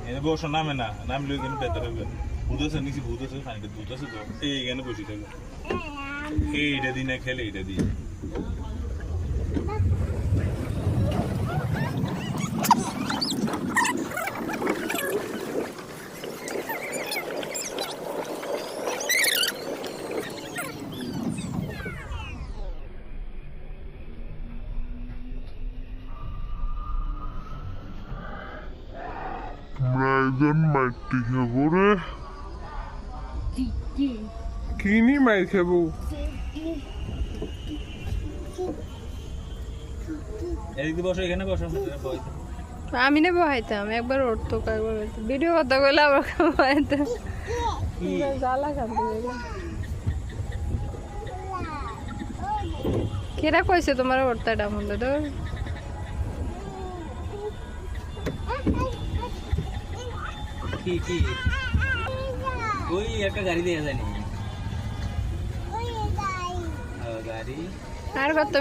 এনে বসো নামে না নামলে এখানে বেতার হবে ভূত আছে নিচে ভূত আছে পানিতে ভূত আছে তো এইখানে বসে থাকবে এইটা দিনে খেলে এইটা দিয়ে Dragon মাইটি খাবো রে কিনি মাই খাবো এদিকে বসো এখানে বসো আমি নেবো হাইতাম একবার উঠতো একবার ভিডিও কথা কইলে আবার খাইতাম জ্বালা খাতে কেরা কইছে তোমার উঠতাটা মধ্যে তো কি কি ওই একটা গাড়ি দিয়ে জানি গাড়ি আর কত